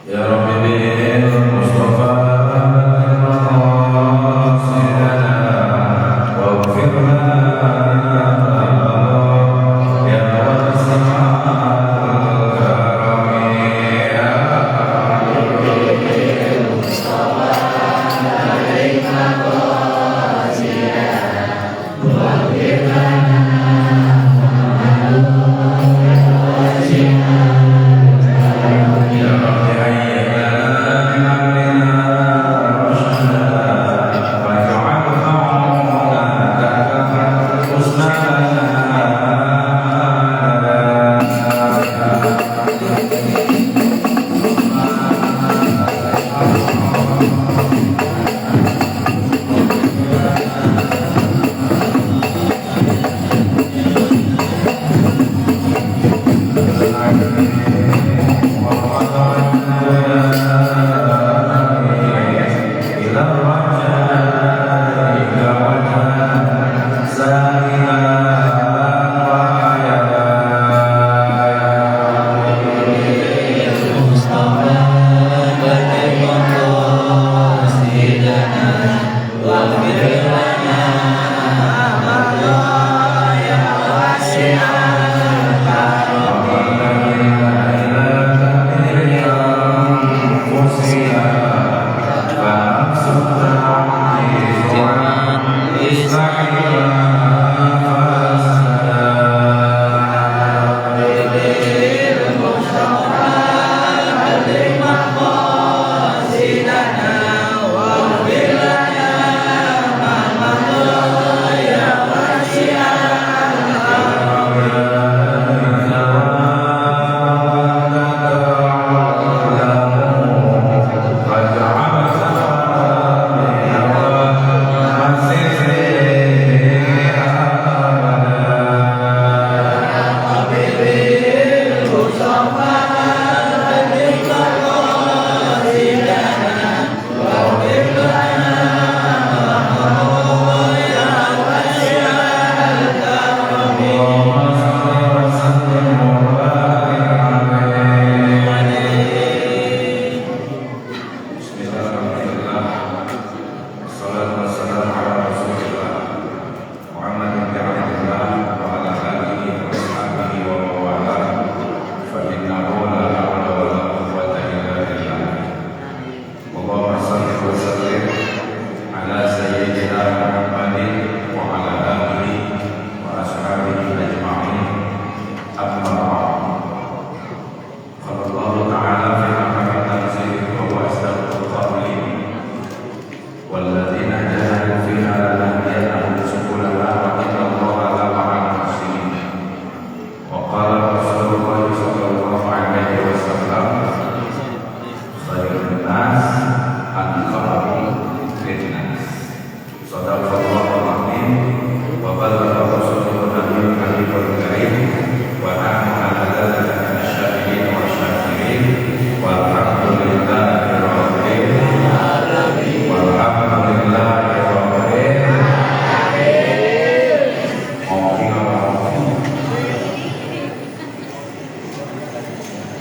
Ya Rabbi bil Mustafa maqasidana waghfir lana ya wasi'al karami ya Rabbi Mustafa alaik maqasidana waghfir lana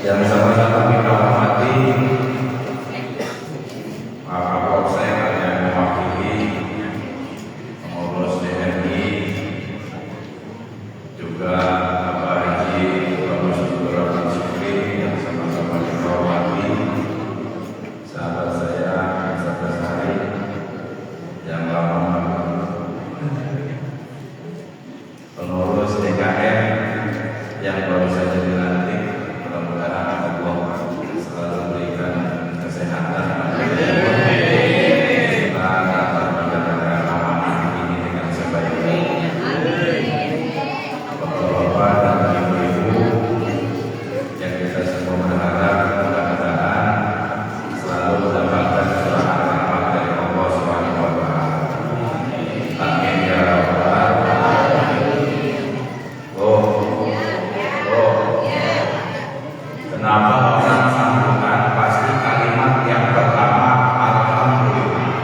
yang sama-sama kita hormati Bapak saya yang mewakili pengurus DNI, juga Bapak Haji Bapak Syukur Syukri yang sama-sama kita hormati, sahabat saya Sabda Sari yang lama pengurus DKM yang baru saja dilantik. Mudah-mudahan Allah selalu berikan kesehatan kita dapat menjalankan amanah ini dengan sebaik-baiknya. Bapak-bapak dan ibu-ibu yang kita semua berharap mudah-mudahan selalu mendapatkan curahan rahmat dari Allah Subhanahu wa Ta'ala. Amin ya rabbal alamin. Kenapa orang sambungan pasti kalimat yang pertama alhamdulillah.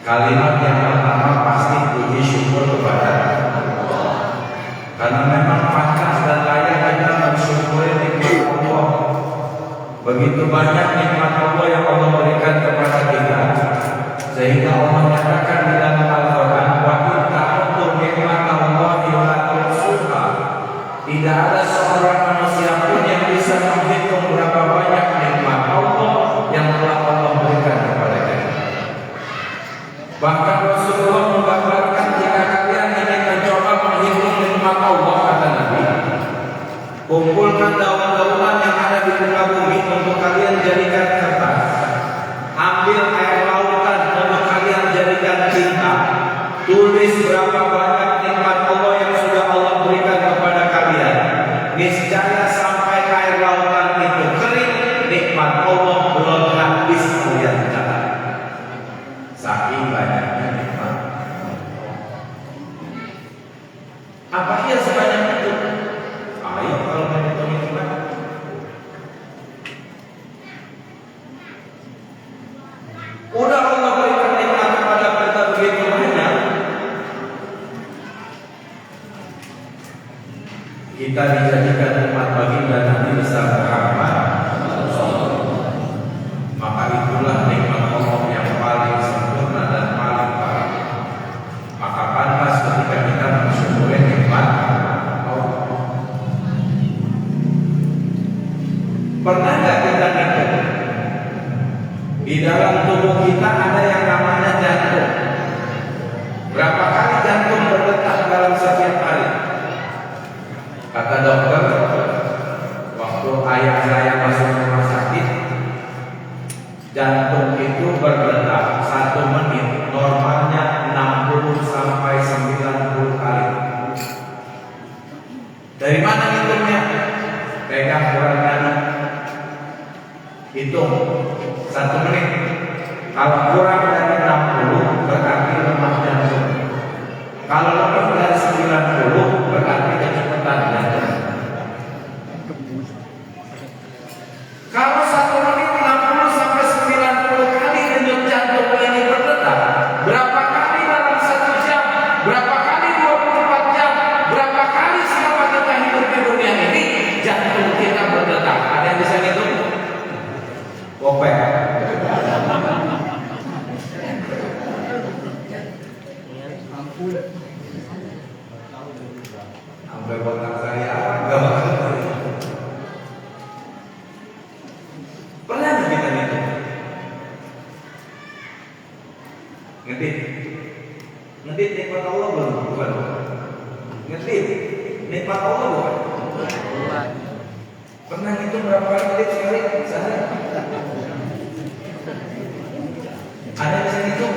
Kalimat yang pertama pasti puji syukur kepada Allah. Karena memang pantas dan layak kita mensyukuri nikmat Allah, kata Nabi, kumpulkan daun-daunan yang ada di muka bumi untuk kalian jadikan kertas, ambil air lautan untuk kalian jadikan tinta, tulis berapa banyak nikmat Allah yang sudah Allah berikan kepada kalian. Niscaya sampai air lautan itu kering, nikmat Allah belum habis kalian catat. Saking banyaknya nikmat. Apa iya sebanyak itu? Ayo kalau menghitung nikmat. Udah Allah berikan nikmat kepada kita begitu banyak. Kita dijadikan nikmat baginda Nabi besar Muhammad. Maka itulah nikmat Allah yang paling sempurna dan paling parah. Maka pantas ketika kita mensyukuri nikmat Allah. Pernah nggak kita hitung di dalam tubuh kita ada yang namanya jantung? Berapa kali jantung berdetak dalam setiap hari? Kata dokter, waktu ayah saya masuk rumah sakit, jantung itu berdetak 1 menit, normalnya 60 sampai 90 kali. Dari mana hitungnya? Pegang kurang nadi, hitung 1 menit. Kalau kurang dari 60 berarti lemah jantung. Kalau lebih dari 90 berarti kecepatan jantung. Kalau 1 menit 60 sampai 90 kali denyut jantung ini berdetak, berapa kali dalam 1 jam? Berapa kali 24 jam? Berapa kali selama kita hidup di dunia ini jantung kita berdetak? Ada yang bisa ngitung? Kopek. Sampai botak saya enggak banget. Pernah nggak kita ngitung? Ngedit nikmat Allah belum? Bukan. Ngedit nikmat Allah bukan? Pernah ngitung berapa kali ngedit sekali? Sehari? Ada yang bisa ngitung?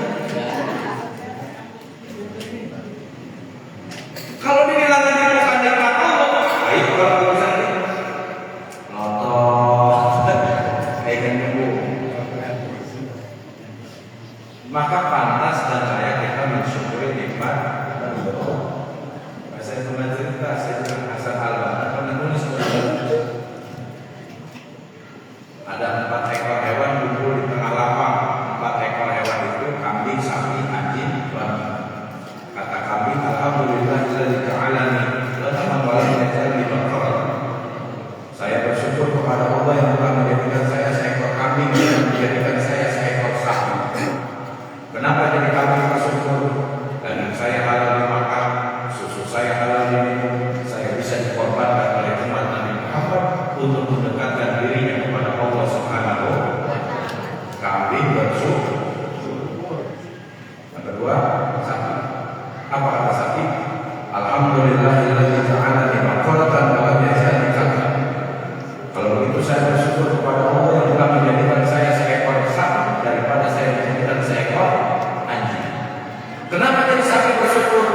Kalau dibilang ini bukan nikmat Allah, ayo kalau bisa ngitung. Nonton, kayak nunggu. Maka pantas dan layak kita mensyukuri nikmat Allah. Saya pernah cerita, saya dengan Hasan Al-Banna pernah nulis ada 4 ekor hewan kumpul di tengah lapang. 4 ekor hewan itu kambing, sapi, anjing, babi. Kata kambing, alhamdulillahilladzi ja'alani wa tamanwala yaj'alni bakara. Saya bersyukur kepada Allah yang telah menjadikan saya seekor kambing dan menjadikan saya seekor sapi. Kenapa jadi kambing bersyukur? Daging saya halal dimakan, susu saya halal diminum, saya bisa dikorbankan oleh umat Nabi Muhammad untuk mendekatkan dirinya kepada Allah Subhanahu wa Ta'ala. Kambing bersyukur. Yang kedua, sapi. Apa kata sapi? Alhamdulillahilladzi ja'alani baqaratan wa lam yaj'alni kabshan. Kalau begitu saya bersyukur kepada Allah yang telah menjadikan saya seekor sapi daripada saya menjadikan seekor anjing. Kenapa jadi sapi bersyukur?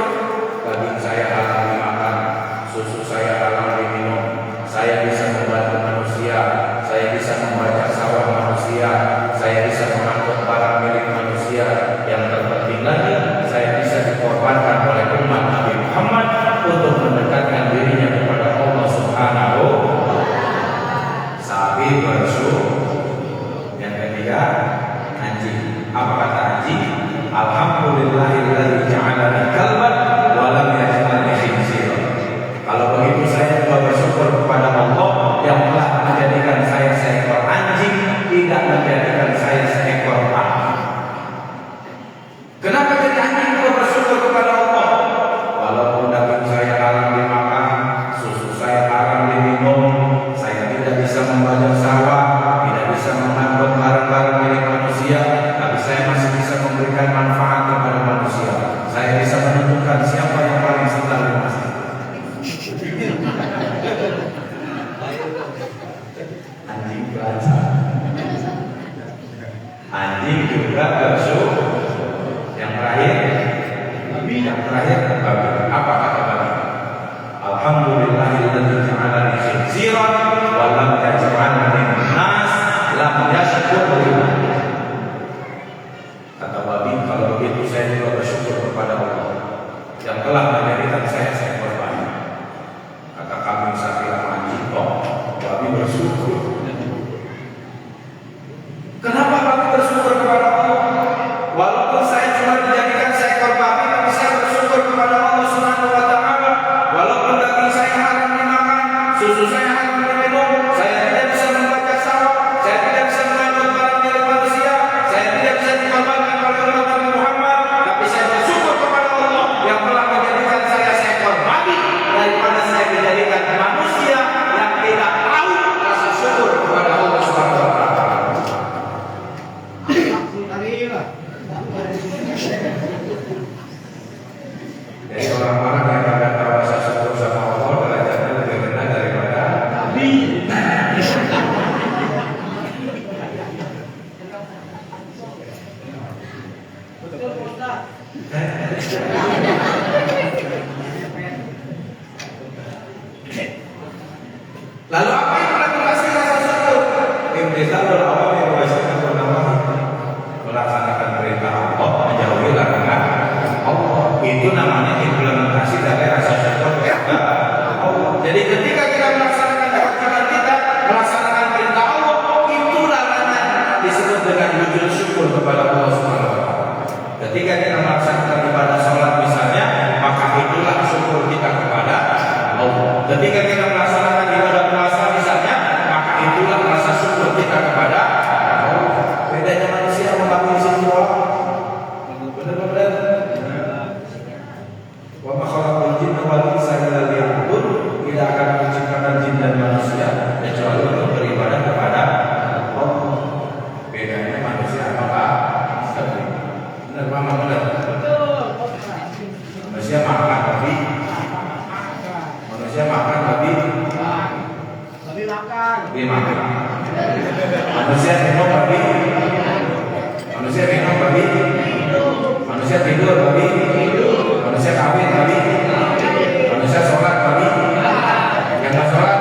Daging saya halal dimakan, susu saya halal diminum, saya bisa membantu manusia, saya bisa membaca sawah manusia, saya bisa mengangkut barang daripada saya menjadikan manusia yang tidak tahu rasa syukur kepada Allah Subhanahu wa taala. Jadi orang-orang yang tidak tahu rasa syukur sama Allah derajatnya lebih rendah daripada Nabi. Lalu apa yang melanjutkan rasa syukur? Imtithalul awamir wa ijtinabun nawahi. Melaksanakan perintah Allah, menjauhi larangan Allah. Itu namanya implementasi dari rasa syukur kepada Allah. Jadi ketika kita melaksanakan kewajiban kita, melaksanakan perintah Allah, itu namanya disebut dengan wujud syukur kepada Allah Subhanahu wa taala. Ketika kita melaksanakan ibadah sholat misalnya, maka itulah syukur kita kepada Allah. Ketika kita melaksanakan ibadah puasa misalnya, maka itulah rasa syukur kita kepada Allah. Bedanya manusia mengambil semua. Benar-benar. Wa ma khalaqul jinna wal insa illa liya'budun. Tidak akan menciptakan jin dan manusia kecuali untuk beribadah kepada Allah. Bedanya manusia apa? Benar, Mama, benar. Manusia makan tapi makan. Manusia minum tapi manusia tidur tapi manusia kawin tapi manusia sholat tapi yang nggak sholat.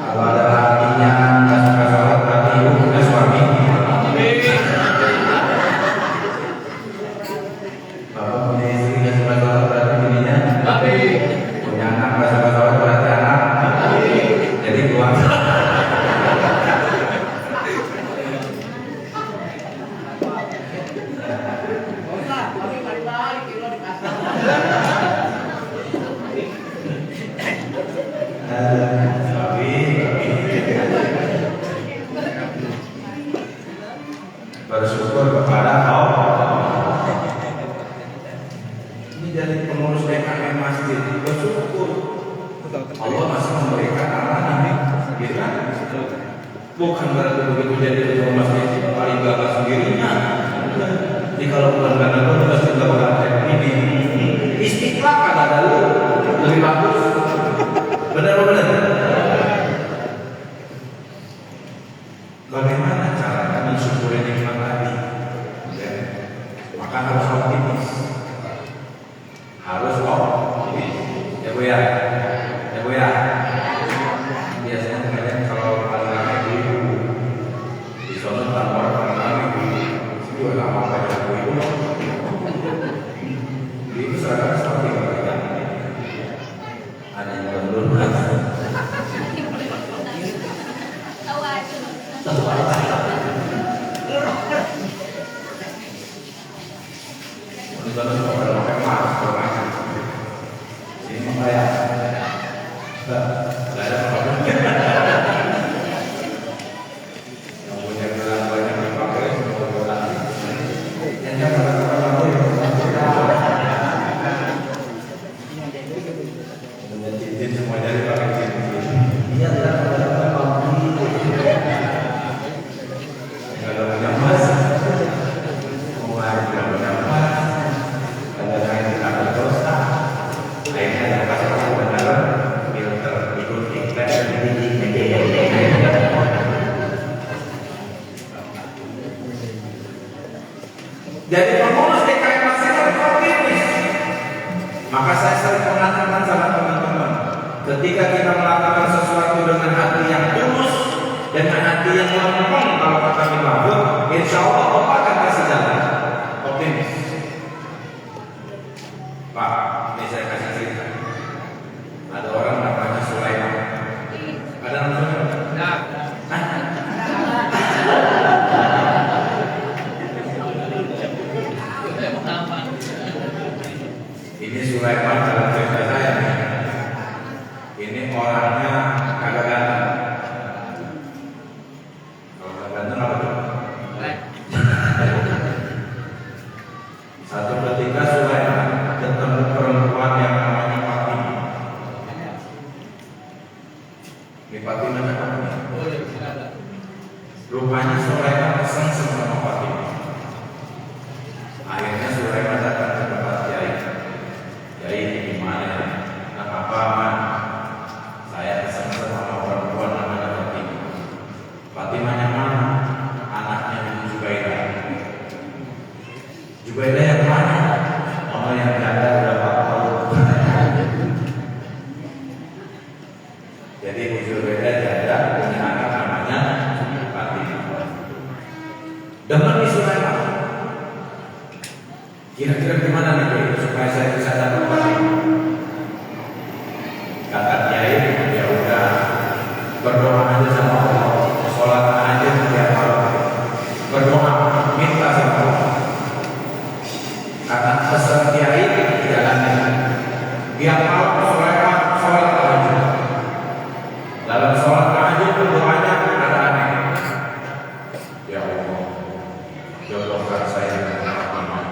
Kalau ada lakinya nggak suka sholat berarti ibu punya suami. Bapak punya istri nggak suka sholat berarti bininya. Punya anak nggak suka sholat berarti anak. Jadi keluarga. Bersyukur kepada Allah. Ini dari pengurus DKM masjid bersyukur Allah masih memberikan amanah ini, gitu kan? Bukan berarti begitu jadi ketua masjid paling gagah sendirinya. Jadi kalau bukan karena itu pasti nggak bakal ini. Istiqlal kan ada lebih bagus. Benar-benar. Bagaimana cara mensyukuri nikmat tadi? Maka harus optimis. Ya Bu ya. Biasanya kalian kalau paling di sono tanpa orang itu lama baca Bu itu seragam seperti mereka. Ada yang belum Jadi pengurus DKM masih optimis. Maka saya sering mengatakan sama teman-teman, ketika kita melakukan sesuatu dengan hati yang tulus, dengan hati yang lempeng, kalau kata Imam, insya Allah Allah akan kasih jalan. Optimis. Pak, ini saya kasih cerita. Ada orang namanya Sulaiman. Ada namanya? Ini Sulaiman dalam cerita saya. Ini orangnya kagak ganteng. Kalau kagak ganteng Sulaiman kesengsem sama Fatimah. Akhirnya Sulaiman datang ke tempat Kiai. Kiai gimana? Nah, apa man? Saya kesengsem sama perempuan namanya Fatimah. Fatimahnya mana? Anaknya Ibu Jubaidah. Jubaidah yang mana? Oh, yang janda udah apa? Jadi Ibu Jubaidah janda punya anak namanya Fatimah. Demen di Sulaiman. Kira-kira gimana nih supaya saya bisa dapat Fatimah? Kata Kiai, ya udah berdoa aja sama Allah, sholat aja setiap malam, berdoa minta sama Allah. Karena pesan Kiai jalannya, tiap malam Sulaiman sholat aja. Dalam sholat aja pun doanya ada aneh. Ya Allah, jodohkan saya dengan Fatimah.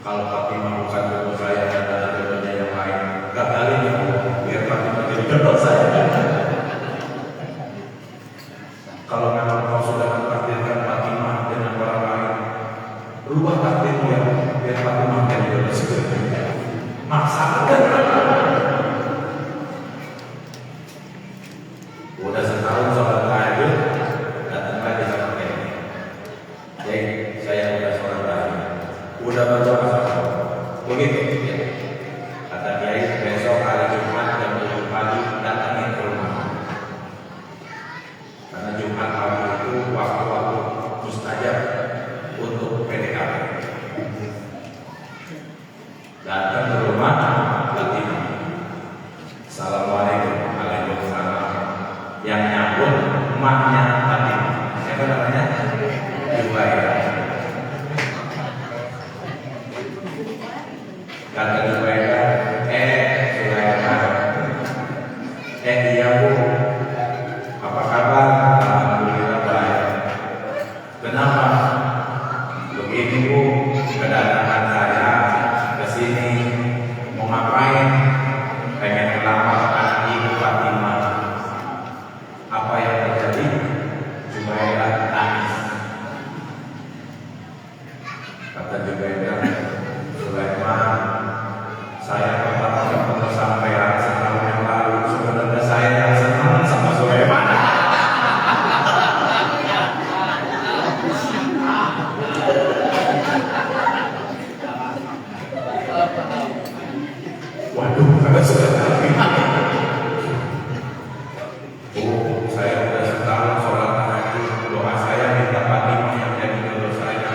Kalau Fatimah bukan jodoh saya, adalah jodohnya yang lain. Gagalin ya Allah, biar Fatimah jadi jodoh saya. Kalau memang kau sudah mentakdirkan Fatimah dengan orang lain, rubah takdirmu ya, biar Fatimah jadi jodoh saya. Maksakan. Udah setahun sholat tahajud, datang lagi sama Kiai. Kiai, saya udah sholat tahajud, udah berdoa sama Allah. Begitu ya. Kata Kiai, besok hari Jumat jam 7 pagi datangin ke rumah. Karena Jumat pagi itu waktu-waktu mustajab untuk PDKT. Datang ke rumah Fatimah. Assalamualaikum. Waalaikumsalam. Yang nyambut emaknya Fatimah. Siapa namanya? Jubaidah. Kata Jubaidah, Sulaiman. Iya Bu, apa kabar? Alhamdulillah baik. Kenapa? Begini Bu, kedatangan saya ke sini mau ngapain? Pengen melamar anak Ibu Fatimah. Apa yang terjadi? Jubaidah nangis. Kata Jubaidah, Sulaiman, saya pernah ketemu sampean setahun yang lalu. Sebenarnya saya yang senang sama Sulaiman. Waduh, kata Sulaiman. Saya udah setahun sholat tahajud, doa saya minta Fatimah yang jadi jodoh saya.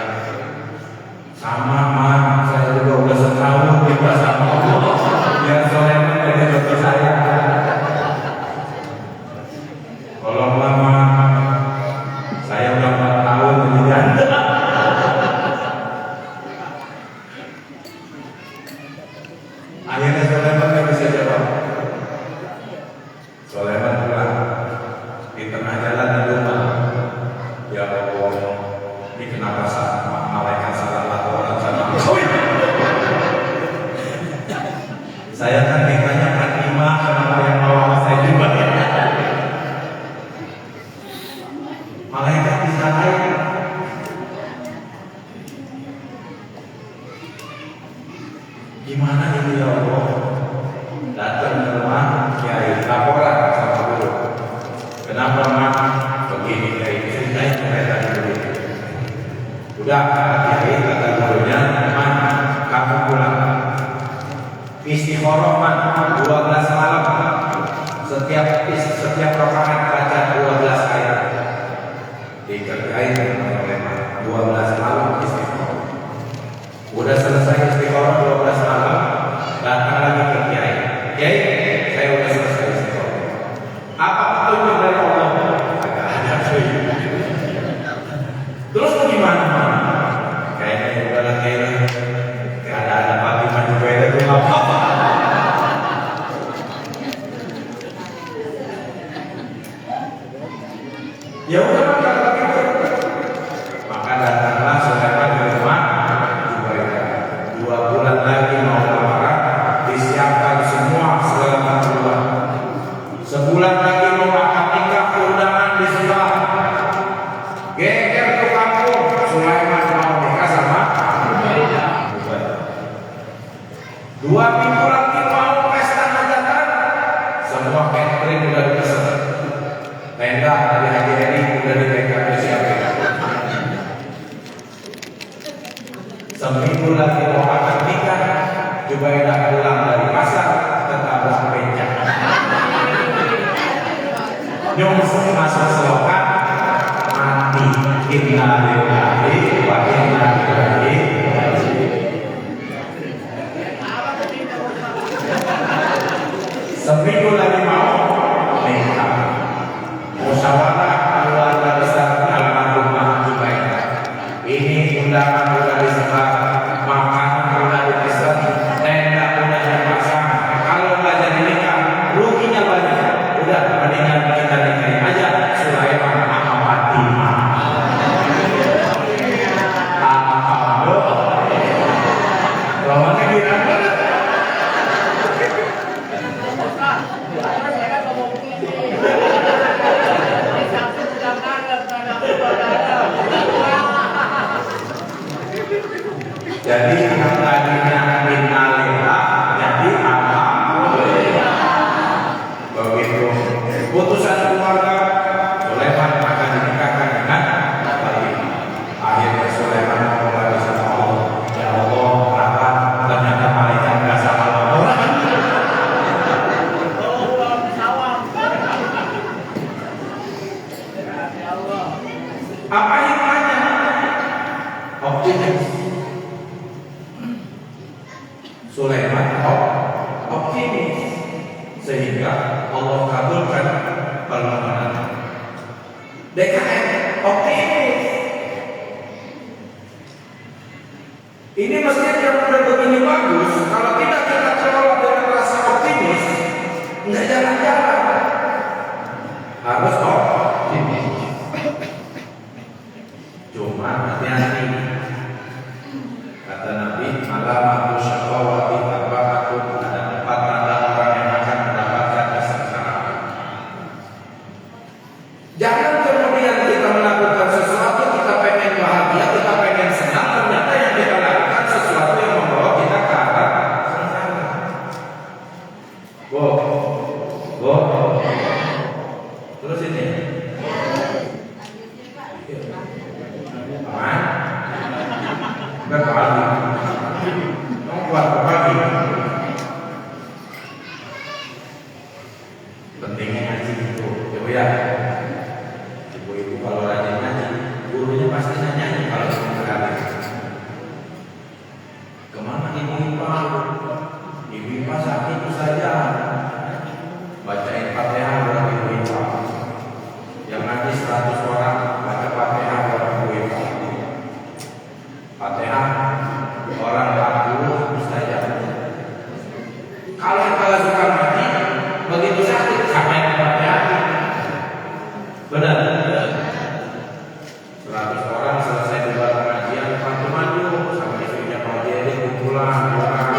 Sama man, saya juga udah setahun minta sama Allah biar Sulaiman jadi jodoh saya. Tolonglah man, saya udah 4 tahun jadi janda. Akhirnya Sulaiman gak bisa jawab. Sulaiman pulang. Di tengah jalan di rumah, ya Allah, ini kenapa malaikat salah laporan sama aku? Saya kan mintanya Fatimah, kenapa yang bawa saya juga ya? Malaikat bisa lain. Gimana ini ya Allah? Datang ke rumah Kiai, laporan sama guru. Kenapa mak begini Kiai? Ceritain mereka dulu. Udah Kiai, kata gurunya, man kamu pulang. Istikharah man 12 malam. Setiap rakaat baca 12 ayat. Dikerjain oleh man 12 malam istikharah. Udah selesai istikharah 12 malam, datang lagi ke Kiai. Kiai, saya udah selesai istikharah. Apa petunjuk dari Allah? Agak ada tuh. Terus gimana? Kayaknya udah lagi. Gak ada Fatimah Jubaidah itu nggak apa-apa. Jubaidah pulang dari pasar ketabrak becak. Nyungsep masuk selokan mati. Inna lillahi wa inna ilaihi raji'un. Seminggu lagi mau nikah. Musyawarah keluarga besar almarhumah Jubaidah. Ini undangan sudah disebar, makanan sudah dipesan, tenda sudah dipasang. Kalau nggak jadi nikah, ruginya banyak. Udah mendingan kita nikahin aja Sulaiman sama Fatimah. Lawannya gimana? Jadi yang tadinya innalillah jadi alhamdulillah. Begitu putusan keluarga Sulaiman akan dinikahkan dengan Fatimah. Akhirnya Sulaiman mengucapkan sama Allah, ya Allah, apa ternyata malaikat nggak sama orang. Apa hikmahnya? Optimis. Sulaiman optimis sehingga Allah kabulkan permohonan. DKM optimis. Ini mestinya yang udah begini bagus. Kalau tidak kita kelola dengan rasa optimis, nggak jalan-jalan. Harus optimis. Cuma hati-hati. Kata Nabi, alamatu syaqawati arba'atun, ada 4 tanda orang yang akan mendapatkan kesengsaraan. Jangan kemudian kita melakukan sesuatu, kita pengen bahagia, kita pengen senang, ternyata yang kita lakukan sesuatu yang membawa kita ke arah sengsara. Terus ini. Berbagi, membuat berbagi. Pentingnya ngaji itu, coba ya. Ibu-ibu kalau rajin ngaji, gurunya pasti nanya kalau sekali. Kemana ibu-ibu? Ibu-ibu saat itu saja bacain Fatihah buat ibu-ibu. Yang ngaji 100 orang baca Fatihah buat ibu-ibu. Fatihah orang 40 mustajab. Kalau suka mati begitu sakit sampai Fatihah. Benar. 100 orang selesai dibuat pengajian, maju sama istrinya kalau dia kumpulan orang.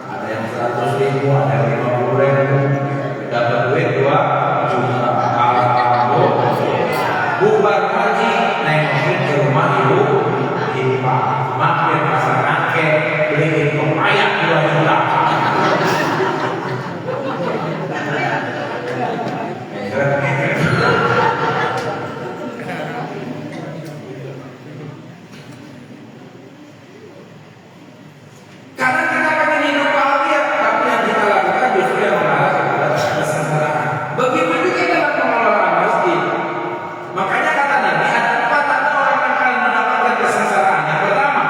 Ada yang 100.000, ada yang 50.000, dapat duit 2 juta. Bubar haji nengokin ke rumah ibu. Makin pasar nangke beliin pepaya 2 juta. Karena kita pengen hidup bahagia, tapi yang kita lakukan justru yang mengarah kepada kesengsaraan. Bagaimana kita dalam pengelolaan masjid? Makanya kata Nabi, ada 4 tanda orang yang akan mendapatkan kesengsaraan. Yang pertama,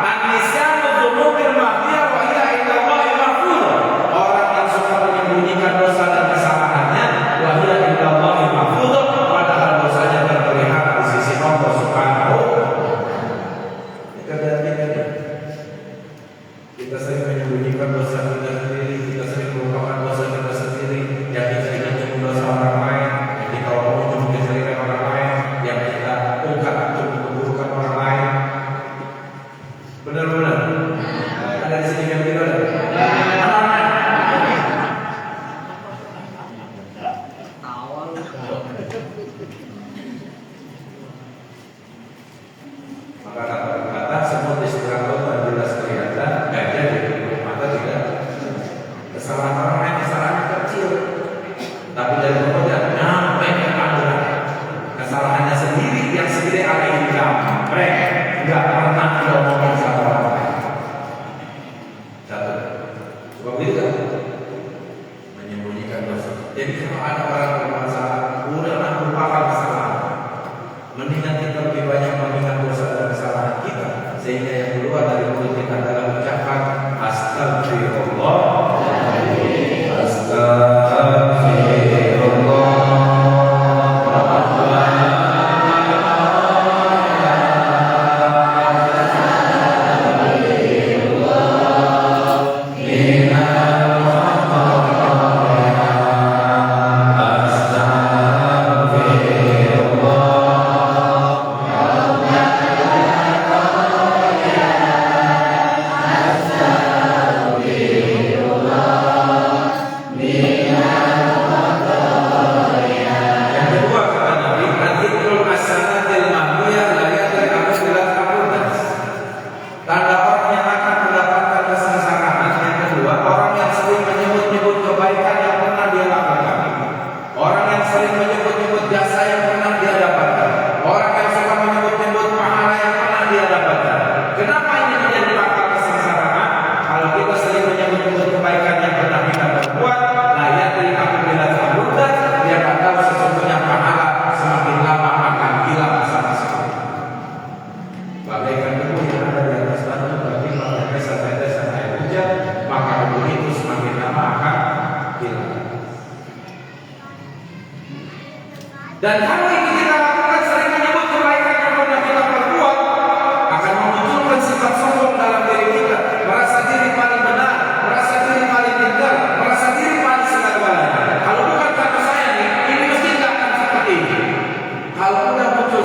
an-nisyanu dzunubil maghfirah wa hiya indallahi mahfuzah. Orang yang suka menyembunyikan dosa dan kesalahannya, wa hiya indallahi mahfuzah, padahal dosanya terpelihara di sisi Allah Subhanahu. Kita sering menyembunyikan dosa kita sendiri, kita sering melupakan dosa kita sendiri, yang kita ingin menyembunyikan dosa orang lain, yang kita mau menyembunyikan kejelekan orang lain, yang kita ungkap untuk keburukan orang lain. Benar-benar ada di sini yang kita ada. Maka kata semut istirahat dan jelas kelihatan, gajah di depan mata tidak. Kesalahan orang lain kesalahan kecil, tapi dari kemudian nyampe ke akhirat. Kesalahannya sendiri yang sendiri alaihi nggak pernah diomongin sama orang lain. Satu.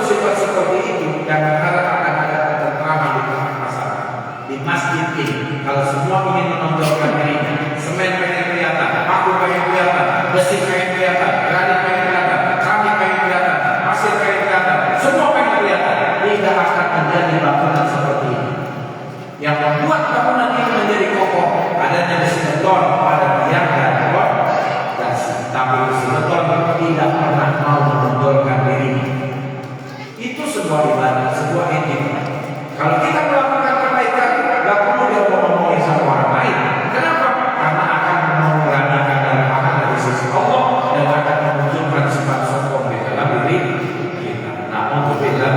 bersifat seperti itu dan berharap akan ada ketentraman di tengah masyarakat. Di masjid ini, kalau semua ingin menonjolkan dirinya, semen pengen kelihatan, paku pengen kelihatan, besi pengen kelihatan, granit pengen kelihatan, keramik pengen kelihatan, pasir pengen kelihatan, semua pengen kelihatan, tidak akan menjadi bangunan seperti ini. Yang membuat bangunan ini menjadi kokoh adanya besi beton pada tiang dan fondasi. Tapi besi beton tidak pernah mau menonjolkan dirinya. Itu sebuah ibadah, sebuah etika. Kalau kita melakukan kebaikan, gak perlu dia ngomongin sama orang lain. Kenapa? Karena akan mengurangikan dari pahala dari sisi Allah dan akan memunculkan sifat sombong di dalam diri kita. Namun berbeda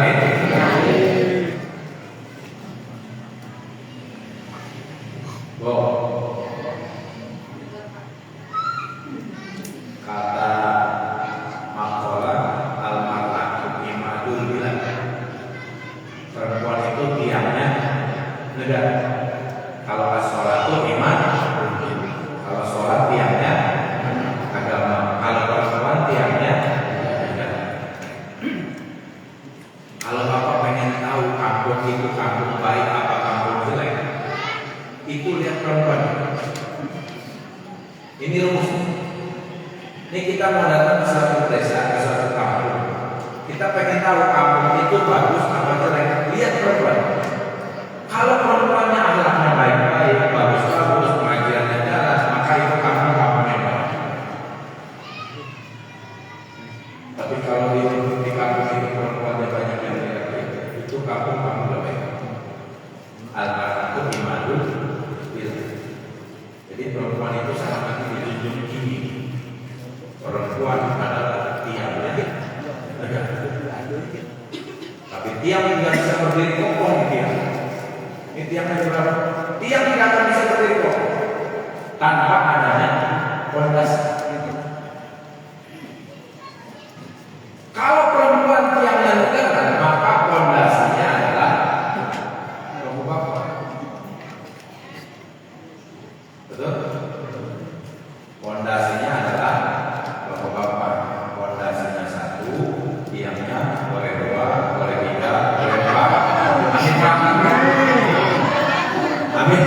kata maqalah al-mar'atu imadul bilad. Perempuan itu tiangnya negara. Kalau as-sholatu iman, kalau sholat tiangnya agama. Kalau perempuan tiangnya negara. Kalau Bapak pengen tahu kampung itu kampung baik apa kampung jelek, itu lihat perempuan. Ini rumus. Ini kita mau datang ke suatu desa, ke suatu kampung. Kita pengen tahu kampung itu bagus apa jelek. Lihat perempuan. Kalau perempuannya akhlaknya baik-baik, bagus-bagus, pengajiannya jalan, maka itu kampung yang baik. Tapi kalau di kampung itu perempuannya banyak yang tidak, itu kampung yang baik. Al-mar'atu imadul bilad. Jadi perempuan itu sangat dijunjung tinggi. Perempuan adalah tiangnya negara. Tapi tiang tidak bisa berdiri kokoh di tiang. Ini tiangnya berapa? Tiang tidak akan bisa berdiri kokoh tanpa adanya fondasi. Kalau perempuan tiangnya negara, maka fondasinya adalah bapak. Betul? Fondasinya adalah bapak. Fondasinya satu, tiangnya boleh dua, boleh tiga, boleh empat. Amin.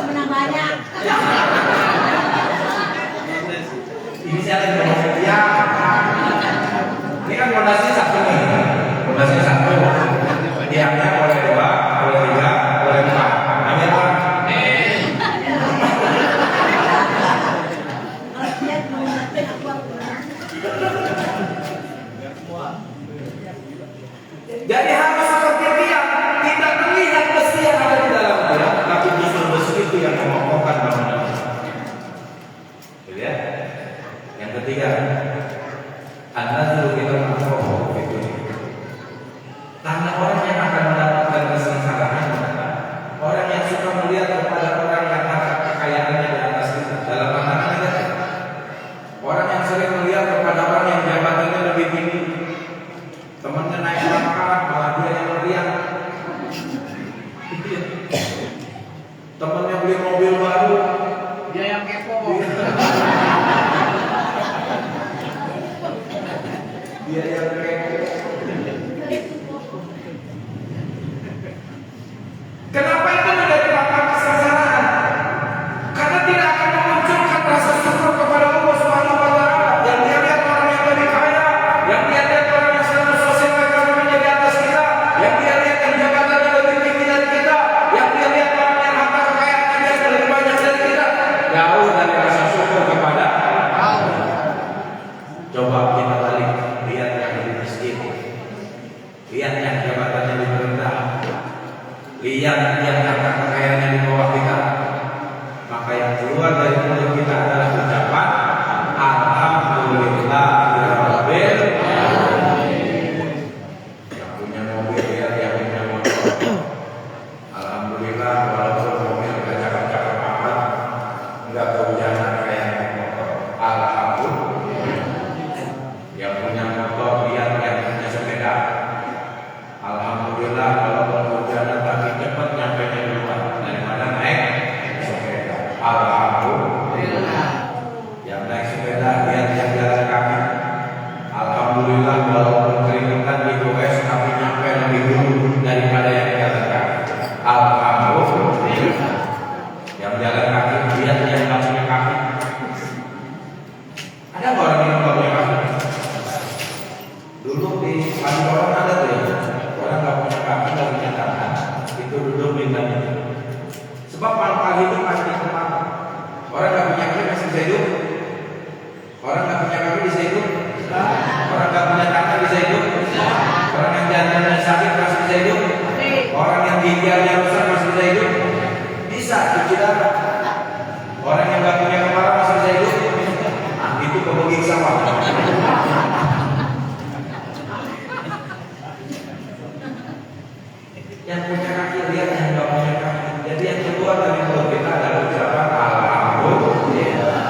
Menang banyak. Ini saya lagi ngomong tiang. Ini kan fondasinya satu nih. Fondasinya satu. Tiangnya boleh dua, boleh tiga, boleh empat. Amin Pak. Jadi harus seperti tiang, tidak terlihat besi yang ada di dalam tiang, tapi justru besi itu yang mengokohkan bangunan. Gitu ya. Yang ketiga, an-nazru ila al-ma'ruf itu. Karena orang yang akan mendapatkan kesengsaraan adalah orang yang suka melihat kepada orang yang harta kekayaannya di atas kita. Dalam pandangan negatif. Orang yang sering melihat kepada orang yang jabatannya lebih tinggi. Temannya naik pangkat, malah dia yang meriang. Temannya beli mobil baru, Dia yang kepo. dia yang kepo. Kenapa itu menjadi pangkat kesengsaraan? Karena tidak akan memunculkan rasa syukur kepada Allah Subhanahu wa taala. Yang dia lihat orang yang lebih kaya, yang dia lihat orang yang selalu sosial ekonominya di atas kita, yang dia lihat yang jabatannya lebih tinggi dari kita, yang dia lihat orang yang harta kekayaannya dia lebih banyak dari kita. Jauh dari rasa syukur kepada Allah. Coba kita balik, lihat yang lebih miskin, lihat yang jabatannya lebih rendah, lihat yang harta kekayaannya di bawah kita. Maka yang keluar dari mulut kita adalah ucapan Alhamdulillahirabbil alamin. Yang punya mobil lihat yang punya motor. Alhamdulillah walaupun mobil gak cakep-cakep amat, enggak kehujanan kayak naik motor. Alhamdulillah. Yang punya motor lihat yang punya sepeda. Alhamdulillah walaupun hujanan tapi cepat nyampe duluan daripada naik sepeda. Alhamdulillah. Yang naik sepeda, yang jalan kaki, alhamdulillah walaupun keringetan di goes tapi nyampe lebih dulu daripada yang jalan kaki. Alhamdulillah. Yang jalan kaki lihat yang nggak punya kaki. Ada nggak orang yang nggak punya kaki? Dulu di orang ada tuh ya, orang nggak punya kaki nggak punya tangan, itu duduk mintanya. Sebab pangkal itu pasti kemana? Orang nggak punya kaki masih bisa hidup. Orang nggak punya kaki bisa hidup. Orang nggak punya tangan bisa hidup. Orang yang jantungnya sakit masih bisa hidup. Orang yang ginjalnya rusak masih bisa hidup. Bisa cuci darah. Orang yang nggak punya kepala masih bisa hidup. Nah, itu pemeging sawah. Yang punya kaki lihat yang nggak punya kaki. Jadi yang kedua dari mulut kita adalah ucapan alhamdulillah.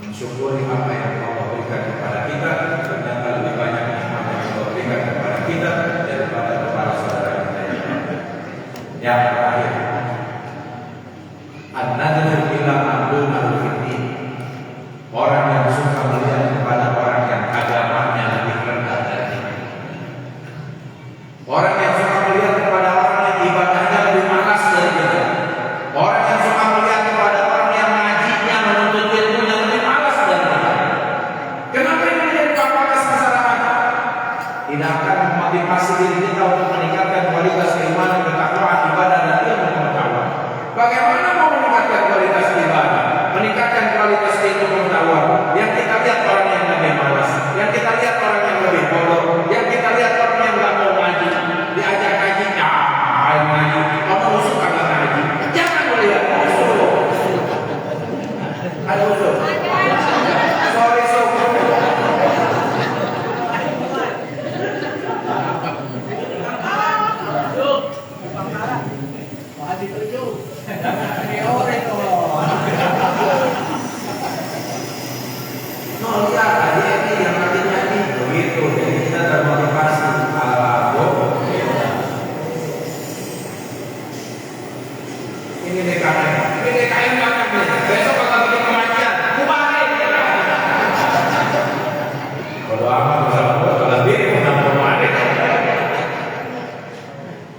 Mensyukuri apa yang Allah berikan kepada kita. Ternyata lebih banyak nikmat yang Allah berikan kepada kita daripada kepada saudara kita yang lain. Yang terakhir, an-nadru ila ma'lumah al-fiddin. Orang yang suka melihat kepada orang yang agamanya lebih rendah dari kita. Orang yang suka melihat kepada orang yang ibadahnya lebih malas dari kita. Orang yang suka melihat kepada orang yang ngajinya menuntut ilmunya lebih malas dari kita. Kenapa ini menjadi pamungkas masyarakat? Tidak akan memotivasi diri kita untuk meningkatkan kualitas keimanan, ketakwaan, ibadah dan ilmu pengetahuan. Bagaimana mau meningkatkan kualitas ibadah, meningkatkan kualitas ilmu pengetahuan? Yang kita lihat orang yang lebih malas, yang kita lihat orang yang lebih bodoh, yang kita lihat orang yang nggak mau ngaji, diajak ngaji, ngaji, kamu usul kagak ngaji? Jangan melihat usul. Ada usul. Sorry so. No, lihat aja ini yang artinya ini begitu. Jadi kita termotivasi. Alhamdulillah. Ini DKM. Ini DKM banget nih. Besok bakal bikin pengajian. Kubarin. Kalau amat bisa buat kalau diri menang kubarin.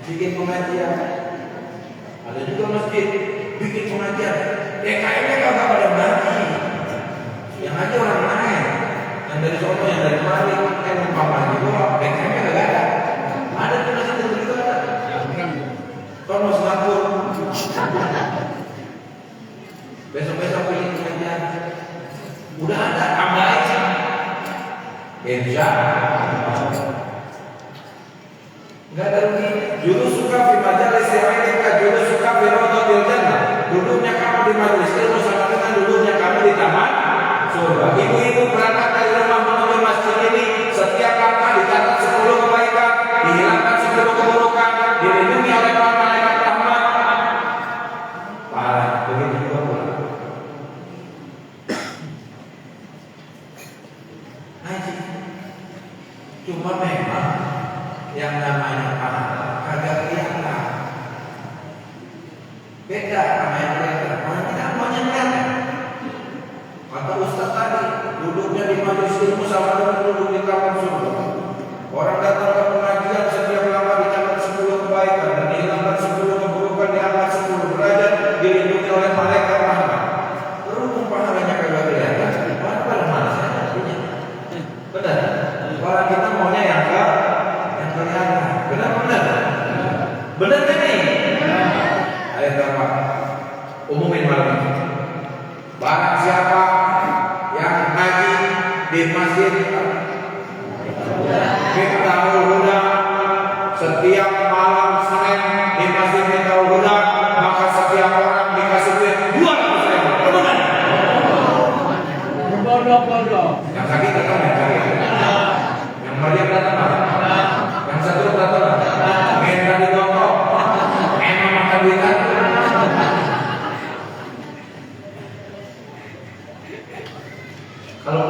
Bikin pengajian. Ada juga masjid bikin pengajian. DKM-nya kagak pada ngaji. Yang aja orang lain, yang dari sono, yang dari mari, yang numpang juga, DKM-nya nggak ada. Ada tuh masih begitu ada. Sono Singapura. Besok-besok pilih pengajian. Udah ada tambahin. Insya Allah. Nggak ada rugi. Juru suka di majelis ilmu, juru suka di rodotil jannah. Duduknya kamu di majelis ilmu sama dengan duduknya kamu di taman surga. Ibu-ibu berangkat dari rumah menuju masjid ini, setiap langkah dicatat 10 kebaikan, dihilangkan 10 keburukan, dilindungi oleh para malaikat rahmat. Parah, begitu juga pulang. Haji. Cuma memang yang namanya pahala kagak kelihatan. Beda sama yang kelihatan. Orang kita maunya kelihatan. Kata Ustaz tadi, duduknya di majelis ilmu sama dengan duduk di taman surga. Orang datang ke pengajian setiap langkah dicatat 10 kebaikan dan dihilangkan 10 keburukan, diangkat 10 derajat, dilindungi oleh malaikat rahmat. Berhubung pahalanya kagak kelihatan, pada mana saya punya? Benar. Orang kita maunya yang kelihatan. Benar. Benar kan nih? Ayat berapa? Umumin malam ini. Barang siapa yang ngaji di masjid Miftahul Huda setiap malam Senin di masjid Miftahul Huda, maka setiap orang dikasih duit 200.000. Benar? Bodoh. Yang sakit datang ya, yang meriah datang lah, yang satu datang lah, minta ditongkrong, emang makan duitan. Kalau